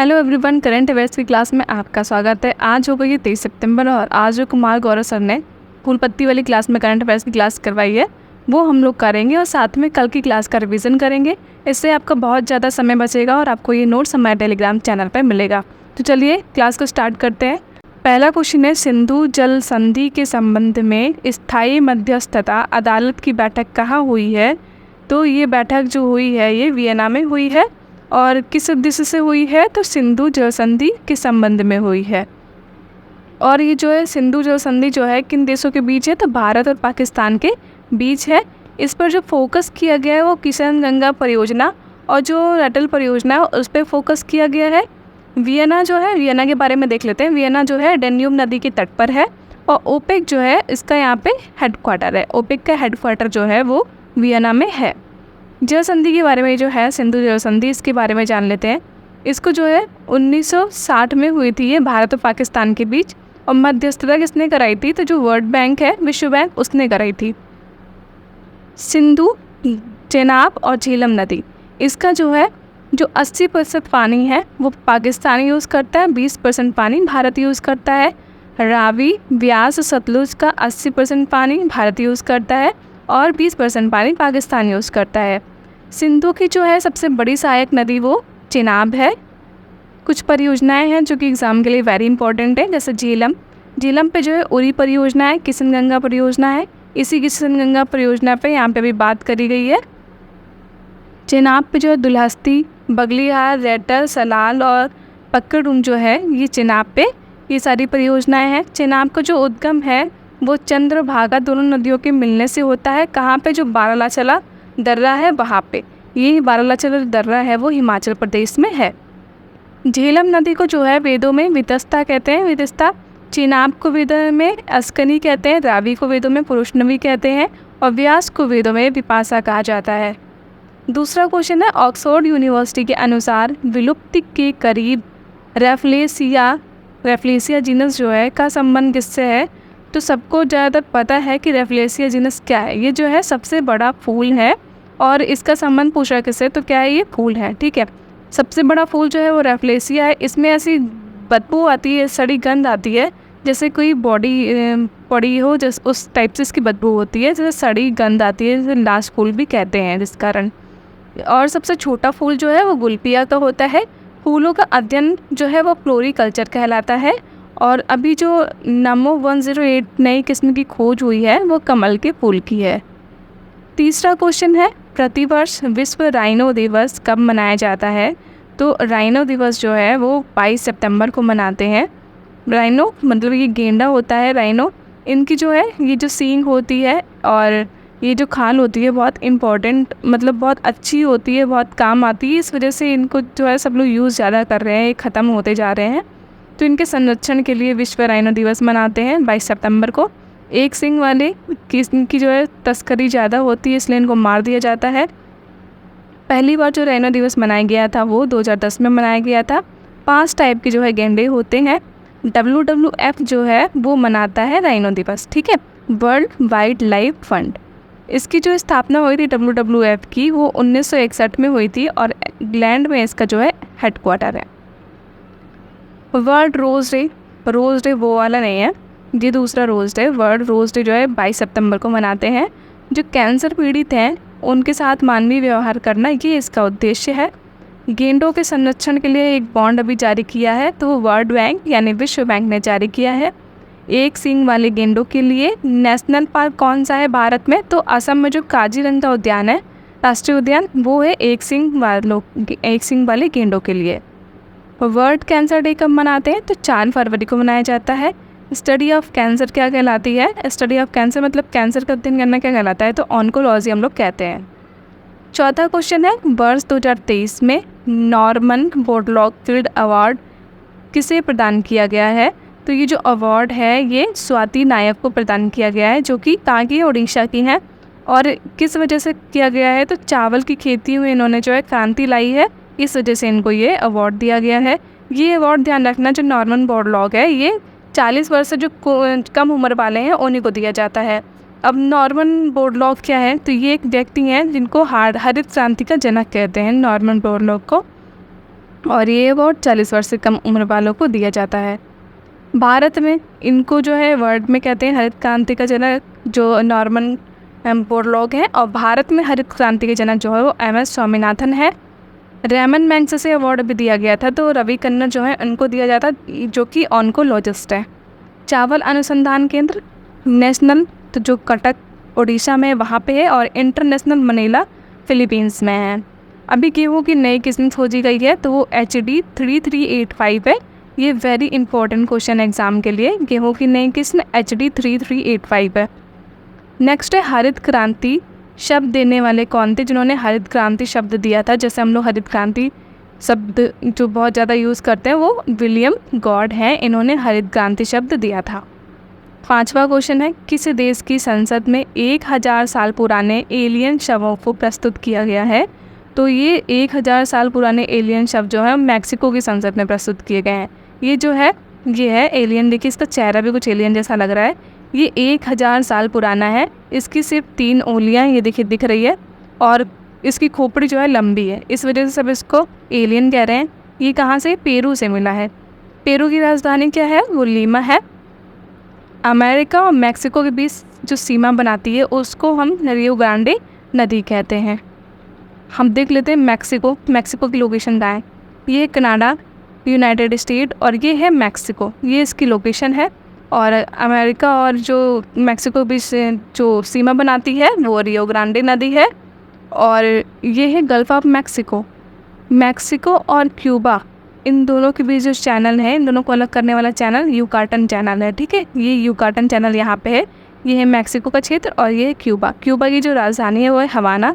Hello everyone, current affairs की class में आपका स्वागत है। आज हो गई 23 सितंबर और आज जो कुमार गौरव सर ने फूलपत्ती वाली क्लास में करंट अफेयर्स की क्लास करवाई है वो हम लोग करेंगे और साथ में कल की क्लास का रिवीजन करेंगे। इससे आपका बहुत ज़्यादा समय बचेगा और आपको ये नोट्स हमारे टेलीग्राम चैनल पर मिलेगा। तो चलिए क्लास को स्टार्ट करते हैं। पहला क्वेश्चन है, सिंधु जल संधि के संबंध में स्थायी मध्यस्थता अदालत की बैठक कहाँ हुई है? तो ये बैठक जो हुई है ये वियना में हुई है। और किस उद्देश्य से हुई है? तो सिंधु जल संधि के संबंध में हुई है। और ये जो है सिंधु जल संधि जो है किन देशों के बीच है? तो भारत और पाकिस्तान के बीच है। इस पर जो फोकस किया गया है वो किशन गंगा परियोजना और जो रटल परियोजना है उस पर फोकस किया गया है। वियना जो है, वियना के बारे में देख लेते हैं। वियना जो है डेन्यूब नदी के तट पर है और ओपेक जो है इसका यहाँ पे हेडक्वार्टर है। ओपेक का हेडक्वार्टर जो है वो वियना में है। जल संधि के बारे में जो है सिंधु जल संधि, इसके बारे में जान लेते हैं। इसको जो है 1960 में हुई थी ये भारत और पाकिस्तान के बीच। और मध्यस्थता किसने कराई थी? तो जो वर्ल्ड बैंक है, विश्व बैंक, उसने कराई थी। सिंधु, चेनाब और झेलम नदी, इसका जो है जो 80% पानी है वो पाकिस्तान यूज़ करता है, 20% पानी भारत यूज़ करता है। रावी, व्यास, सतलुज का 80% पानी भारत यूज़ करता है और 20% पानी पाकिस्तान यूज़ करता है। सिंधु की जो है सबसे बड़ी सहायक नदी वो चेनाब है। कुछ परियोजनाएं हैं जो कि एग्ज़ाम के लिए वेरी इंपॉर्टेंट है, जैसे झेलम पे जो है उरी परियोजना है, किशन गंगा परियोजना है। इसी किशन गंगा परियोजना पे यहाँ पे भी बात करी गई है। चेनाब पे जो है दुल्हस्ती, बगलिहार, रेटल, सलाल और पक्कड़ुम जो है ये चेनाब पे ये सारी परियोजनाएँ हैं। चेनाब का जो उद्गम है वो चंद्रभागा दोनों नदियों के मिलने से होता है। कहाँ पे? जो बारालाचला दर्रा है वहाँ पे। ये बारालाचला दर्रा है वो हिमाचल प्रदेश में है। झेलम नदी को जो है वेदों में वितस्ता कहते हैं, वितस्ता। चेनाब को वेदों में अस्कनी कहते हैं, रावी को वेदों में पुरुषनवी कहते हैं और व्यास को वेदों में विपाशा कहा जाता है। दूसरा क्वेश्चन है, ऑक्सफोर्ड यूनिवर्सिटी के अनुसार विलुप्ति के करीब रेफ्लेसिया जीनस जो है का संबंध किससे है? तो सबको ज़्यादातर पता है कि रेफ्लेसिया जीनस क्या है। ये जो है सबसे बड़ा फूल है और इसका संबंध पूछा किससे? तो क्या है? ये फूल है, ठीक है। सबसे बड़ा फूल जो है वो रेफ्लेसिया है। इसमें ऐसी बदबू आती है, सड़ी गंध आती है, जैसे कोई बॉडी पड़ी हो, जैसे उस टाइप से इसकी बदबू होती है, जैसे सड़ी गंध आती है, जैसे लास्ट फूल भी कहते हैं जिस कारण। और सबसे छोटा फूल जो है वो गुलपिया का होता है। फूलों का अध्ययन जो है वो फ्लोरिकल्चर कहलाता है। और अभी जो नमो 108 नई किस्म की खोज हुई है वो कमल के फूल की है। तीसरा क्वेश्चन है, प्रतिवर्ष विश्व राइनो दिवस कब मनाया जाता है? तो राइनो दिवस जो है वो 22 सितंबर को मनाते हैं। राइनो मतलब ये गेंडा होता है। राइनो, इनकी जो है ये जो सींग होती है और ये जो खाल होती है बहुत इम्पॉर्टेंट, मतलब बहुत अच्छी होती है, बहुत काम आती है। इस वजह से इनको जो है सब लोग यूज़ ज़्यादा कर रहे हैं, ये ख़त्म होते जा रहे हैं। तो इनके संरक्षण के लिए विश्व राइनो दिवस मनाते हैं 22 सितंबर को। एक सींग वाले किस्म की जो है तस्करी ज़्यादा होती है, इसलिए इनको मार दिया जाता है। पहली बार जो राइनो दिवस मनाया गया था वो 2010 में मनाया गया था। 5 टाइप के जो है गेंडे होते हैं। WWF जो है वो मनाता है राइनो दिवस, ठीक है, वर्ल्ड वाइल्ड लाइफ फंड। इसकी जो स्थापना हुई थी WWF की वो 1961 में हुई थी और इंग्लैंड में इसका जो है हेडक्वार्टर है। वर्ल्ड रोज़ डे वो वाला नहीं है, ये दूसरा रोज़ डे। वर्ल्ड रोज़ डे जो है 22 सितंबर को मनाते हैं। जो कैंसर पीड़ित हैं उनके साथ मानवीय व्यवहार करना, ये इसका उद्देश्य है। गेंडों के संरक्षण के लिए एक बॉन्ड अभी जारी किया है, तो वो वर्ल्ड बैंक यानी विश्व बैंक ने जारी किया है। एक सींग वाले गेंडों के लिए नेशनल पार्क कौन सा है भारत में? तो असम में जो काजीरंगा उद्यान है, राष्ट्रीय उद्यान, वो है एक सींग वाले गेंडों के लिए। वर्ल्ड कैंसर डे कब मनाते हैं? तो 4 फरवरी को मनाया जाता है। स्टडी ऑफ कैंसर क्या कहलाती है? स्टडी ऑफ कैंसर मतलब कैंसर का अध्ययन करना क्या कहलाता है? तो ऑन्कोलॉजी हम लोग कहते हैं। चौथा क्वेश्चन है, वर्ष 2023 में नॉर्मन बोरलॉग फील्ड अवार्ड किसे प्रदान किया गया है? तो ये जो अवार्ड है ये स्वाति नायक को प्रदान किया गया है, जो कि कांगी उड़ीसा की हैं। और किस वजह से किया गया है? तो चावल की खेती में इन्होंने जो है क्रांति लाई है, इस वजह से इनको ये अवार्ड दिया गया है। ये अवार्ड ध्यान रखना, जो नॉर्मन बोरलॉग है ये 40 वर्ष से जो कम उम्र वाले हैं उन्हीं को दिया जाता है। अब नॉर्मन बोरलॉग क्या है? तो ये एक व्यक्ति हैं जिनको हरित क्रांति का जनक कहते हैं, नॉर्मन बोरलॉग को। और ये अवार्ड 40 वर्ष से कम उम्र वालों को दिया जाता है। भारत में इनको जो है वर्ल्ड में कहते हैं हरित क्रांति का जनक जो नॉर्मन बोरलॉग हैं, और भारत में हरित क्रांति के जनक जो है वो MS स्वामीनाथन है। रेमन मैग्सेसे अवार्ड भी दिया गया था, तो रवि कन्नर जो है उनको दिया जाता, जो कि ऑन्कोलॉजिस्ट है। चावल अनुसंधान केंद्र नेशनल तो जो कटक उड़ीसा में वहाँ पे है, और इंटरनेशनल मनीला फिलीपींस में है। अभी गेहूँ की नई किस्म खोजी गई है, तो वो HD 3385 है। ये वेरी इंपॉर्टेंट क्वेश्चन एग्जाम के लिए, गेहूँ की नई किस्म HD 3385 है। नेक्स्ट है हरित क्रांति शब्द देने वाले कौन थे जिन्होंने हरित क्रांति शब्द दिया था। जैसे हम लोग हरित क्रांति शब्द जो बहुत ज़्यादा यूज़ करते हैं वो विलियम गॉड हैं, इन्होंने हरित क्रांति शब्द दिया था। 5वां क्वेश्चन है किस देश की संसद में 1000 साल पुराने एलियन शवों को प्रस्तुत किया गया है। तो ये 1000 साल पुराने एलियन शव जो है मैक्सिको की संसद में प्रस्तुत किए गए हैं। ये जो है ये है एलियन, देखिए इसका चेहरा भी कुछ एलियन जैसा लग रहा है। ये 1000 साल पुराना है, इसकी सिर्फ 3 उंगलियां ये देखिए दिख रही है, और इसकी खोपड़ी जो है लंबी है, इस वजह से सब इसको एलियन कह रहे हैं। ये कहाँ से? पेरू से मिला है। पेरू की राजधानी क्या है? वो लीमा है। अमेरिका और मैक्सिको के बीच जो सीमा बनाती है उसको हम रियो ग्रांडे नदी कहते हैं। हम देख लेते हैं मैक्सिको की लोकेशन कहाँ है। ये कनाडा, यूनाइटेड स्टेट, और ये है मैक्सिको, ये इसकी लोकेशन है। और अमेरिका और जो मैक्सिको बीच जो सीमा बनाती है वो रियो ग्रांडे नदी है। और ये है गल्फ ऑफ मैक्सिको। मैक्सिको और क्यूबा इन दोनों के बीच जो चैनल है, इन दोनों को अलग करने वाला चैनल यूकाटन चैनल है, ठीक है। ये यूकाटन चैनल यहाँ पे है, ये है मैक्सिको का क्षेत्र, और ये है क्यूबा। क्यूबा की जो राजधानी है वो है हवाना।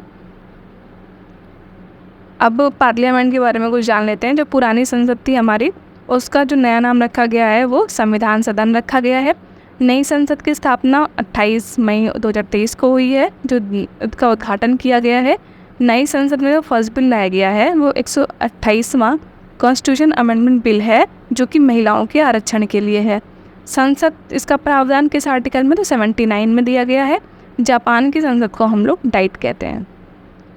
अब पार्लियामेंट के बारे में कुछ जान लेते हैं। जो पुरानी संसद थी हमारी, उसका जो नया नाम रखा गया है वो संविधान सदन रखा गया है। नई संसद की स्थापना 28 मई 2023 को हुई है, जो उसका उद्घाटन किया गया है। नई संसद में जो फर्स्ट बिल लाया गया है वो 128वां कॉन्स्टिट्यूशन अमेंडमेंट बिल है, जो कि महिलाओं के आरक्षण के लिए है। संसद इसका प्रावधान किस आर्टिकल में? तो 79 में दिया गया है। जापान की संसद को हम लोग डाइट कहते हैं।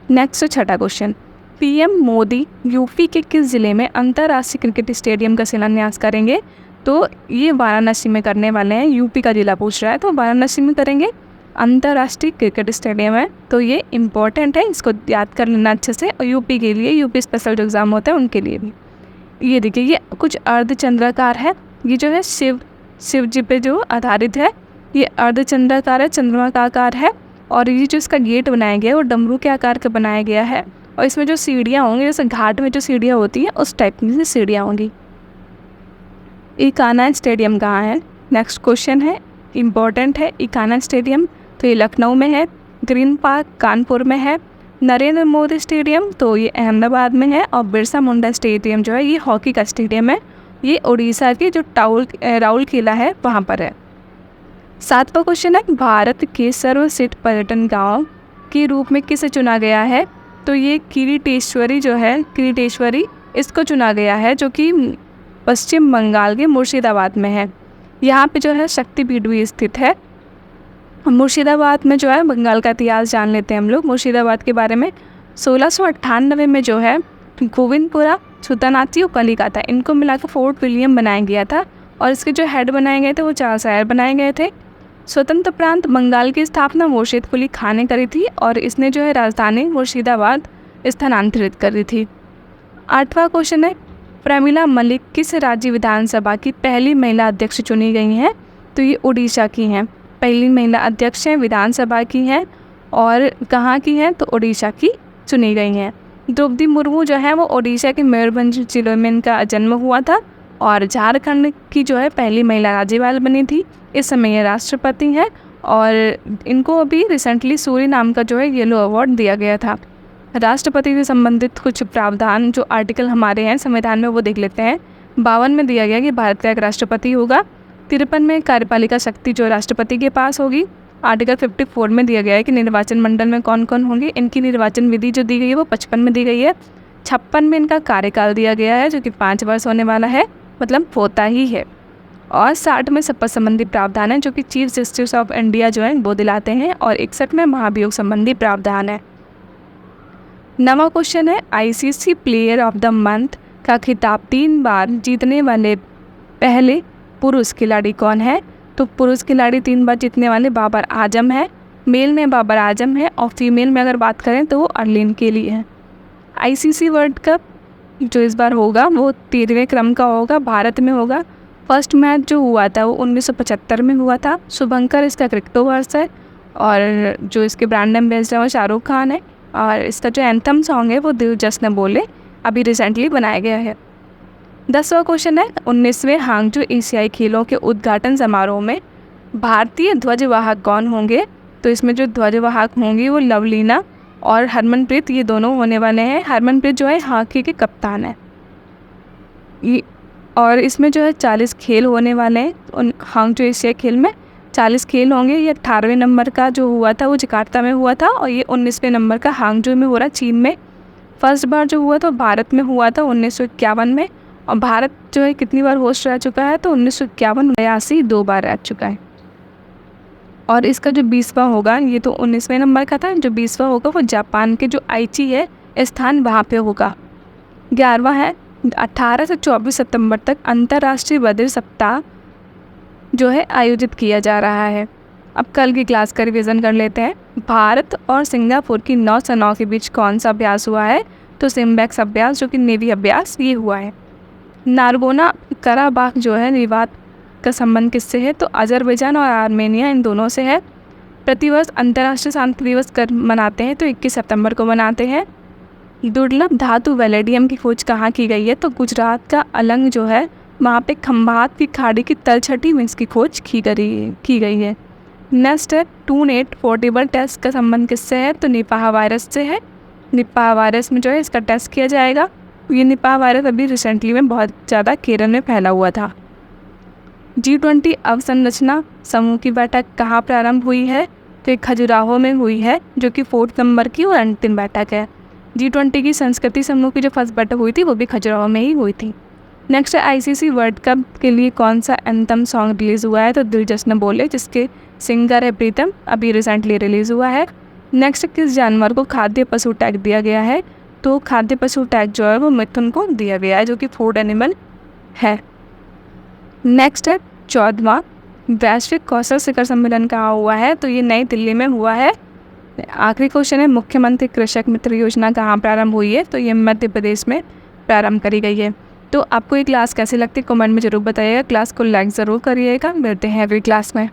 नेक्स्ट 6ठा क्वेश्चन, PM मोदी यूपी के किस ज़िले में अंतर्राष्ट्रीय क्रिकेट स्टेडियम का शिलान्यास करेंगे? तो ये वाराणसी में करने वाले हैं। यूपी का ज़िला पूछ रहा है तो वाराणसी में करेंगे। अंतर्राष्ट्रीय क्रिकेट स्टेडियम है, तो ये इम्पोर्टेंट है, इसको याद कर लेना अच्छे से। और यूपी के लिए, यूपी स्पेशल जो एग्ज़ाम होते हैं उनके लिए भी। ये देखिए ये कुछ अर्धचंद्राकार है, ये जो है शिव जी पे जो आधारित है। ये अर्धचंद्राकार है, चंद्रमा का आकार है। और ये जो इसका गेट बनाया गया है वो डमरू के आकार का बनाया गया है। और इसमें जो सीढ़ियाँ होंगी, जैसे घाट में जो सीढ़ियाँ होती हैं उस टाइप की सीढ़ियाँ होंगी। इकाना स्टेडियम कहाँ है? नेक्स्ट क्वेश्चन है, इम्पोर्टेंट है। इकाना स्टेडियम तो ये लखनऊ में है। ग्रीन पार्क कानपुर में है। नरेंद्र मोदी स्टेडियम तो ये अहमदाबाद में है। और बिरसा मुंडा स्टेडियम जो है ये हॉकी का स्टेडियम है, ये उड़ीसा के जो राउल किला है वहाँ पर है। 7वां क्वेश्चन है, भारत के सर्वश्रेष्ठ पर्यटन गाँव के रूप में किसे चुना गया है? तो ये किरीटेश्वरी जो है, किरीटेश्वरी इसको चुना गया है, जो कि पश्चिम बंगाल के मुर्शिदाबाद में है। यहाँ पे जो है शक्तिपीठ भी स्थित है। मुर्शिदाबाद में जो है बंगाल का इतिहास जान लेते हैं हम लोग मुर्शिदाबाद के बारे में। 1698 में जो है गोविंदपुरा, छुतानाची और कलिकाता, इनको मिलाकर फोर्ट विलियम बनाया गया था। और इसके जो हेड बनाए गए थे वो 4 शहर बनाए गए थे। स्वतंत्र प्रांत बंगाल की स्थापना मुर्शिद कुली खान ने करी थी, और इसने जो है राजधानी मुर्शिदाबाद स्थानांतरित करी थी। 8वां क्वेश्चन है, प्रमिला मलिक किस राज्य विधानसभा की पहली महिला अध्यक्ष चुनी गई हैं? तो ये उड़ीसा की हैं, पहली महिला अध्यक्ष हैं, विधानसभा की हैं। और कहाँ की हैं? तो उड़ीसा की चुनी गई हैं। द्रौपदी मुर्मू जो है वो उड़ीसा के मयूरभंज जिले में इनका जन्म हुआ था। और झारखंड की जो है पहली महिला राज्यपाल बनी थी। इस समय ये राष्ट्रपति हैं, और इनको अभी रिसेंटली सूरी नाम का जो है येलो अवार्ड दिया गया था। राष्ट्रपति से संबंधित कुछ प्रावधान जो आर्टिकल हमारे हैं संविधान में वो देख लेते हैं। 52 में दिया गया कि भारत का एक राष्ट्रपति होगा। 53 में कार्यपालिका शक्ति जो राष्ट्रपति के पास होगी। आर्टिकल 54 में दिया गया है कि निर्वाचन मंडल में कौन कौन होंगे। इनकी निर्वाचन विधि जो दी गई है वो 55 में दी गई है। 56 में इनका कार्यकाल दिया गया है, जो कि 5 वर्ष होने वाला है, मतलब होता ही है। और 60 में शपथ संबंधी प्रावधान है, जो कि चीफ जस्टिस ऑफ इंडिया जो है वो दिलाते हैं। और 61 में महाभियोग संबंधी प्रावधान है। 9वां क्वेश्चन है, ICC player of the month का खिताब 3 बार जीतने वाले पहले पुरुष खिलाड़ी कौन है? तो पुरुष खिलाड़ी 3 बार जीतने वाले बाबर आजम है। मेल में बाबर आजम है और फीमेल में अगर बात करें तो वो अर्लिन केली है। आईसीसी वर्ल्ड कप जो इस बार होगा वो 13वें क्रम का होगा, भारत में होगा। फर्स्ट मैच जो हुआ था वो 1975 में हुआ था। शुभंकर इसका क्रिकेटोवर्स है और जो इसके ब्रांड एम्बेसडर है वो शाहरुख खान है। और इसका जो एंथम सॉन्ग है वो दिल जश्न बोले अभी रिसेंटली बनाया गया है। 10वां क्वेश्चन है, 19वें हांगजू एशियाई खेलों के उद्घाटन समारोह में भारतीय ध्वजवाहक कौन होंगे? तो इसमें जो ध्वजवाहक होंगी वो लवलीना और हरमनप्रीत, ये दोनों होने वाले हैं। हरमनप्रीत जो है हॉकी के कप्तान है। और इसमें जो है 40 खेल होने वाले हैं। उन हांगजू एशियाई खेल में 40 खेल होंगे। ये 18वें नंबर का जो हुआ था वो जकार्ता में हुआ था और ये 19वें नंबर का हांगजू में हो रहा, चीन में। फर्स्ट बार जो हुआ था भारत में हुआ था 1951 में। और भारत जो है कितनी बार होस्ट रह चुका है? तो 1951, 82, 2 बार रह चुका है। और इसका जो 20वां होगा, ये तो 19वें नंबर का था, जो 20वां होगा वो जापान के जो आइची है स्थान वहाँ पे होगा। 11वां है, 18 से 24 सितंबर तक अंतर्राष्ट्रीय बधिर सप्ताह जो है आयोजित किया जा रहा है। अब कल की क्लास का रिवीजन कर लेते हैं। भारत और सिंगापुर की नौसेनाओं के बीच कौन सा अभ्यास हुआ है? तो सिम्बेक्स अभ्यास, जो कि नेवी अभ्यास, ये हुआ है। नारगोना कराबाख जो है विवाद का संबंध किससे है? तो अजरबैजान और आर्मेनिया, इन दोनों से है। प्रतिवर्ष अंतर्राष्ट्रीय शांति दिवस कर मनाते हैं तो 21 सितंबर को मनाते हैं। दुर्लभ धातु वैलेडियम की खोज कहाँ की गई है? तो गुजरात का अलंग जो है वहाँ पे खंभात की खाड़ी की तलछटी में इसकी खोज की गई है। नेक्स्ट है, टूनेट पोर्टेबल टेस्ट का संबंध किससे है? तो निपाह वायरस से है। निपाह वायरस में जो है इसका टेस्ट किया जाएगा। ये निपाह वायरस अभी रिसेंटली में बहुत ज़्यादा केरल में फैला हुआ था। G20 अवसंरचना समूह की बैठक कहाँ प्रारंभ हुई है? तो खजुराहो में हुई है, जो कि 4 नंबर की और अंतिम बैठक है। G20 की संस्कृति समूह की जो फर्स्ट बैठक हुई थी वो भी खजुराहो में ही हुई थी। नेक्स्ट है, आईसीसी वर्ल्ड कप के लिए कौन सा एंथम सॉन्ग रिलीज़ हुआ है? तो दिल जश्न बोले, जिसके सिंगर है प्रीतम, अभी रिसेंटली रिलीज़ हुआ है। नेक्स्ट, किस जानवर को खाद्य पशु टैग दिया गया है? तो खाद्य पशु टैग जो है वो मिथुन को दिया गया है, जो कि फूड एनिमल है। नेक्स्ट है, 14वां वैश्विक कौशल शिखर सम्मेलन कहाँ हुआ है? तो ये नई दिल्ली में हुआ है। आखिरी क्वेश्चन है, मुख्यमंत्री कृषक मित्र योजना कहाँ प्रारंभ हुई है? तो ये मध्य प्रदेश में प्रारंभ करी गई है। तो आपको ये क्लास कैसी लगती है कमेंट में ज़रूर बताइएगा। क्लास को लाइक ज़रूर करिएगा। मिलते हैं अगली क्लास में।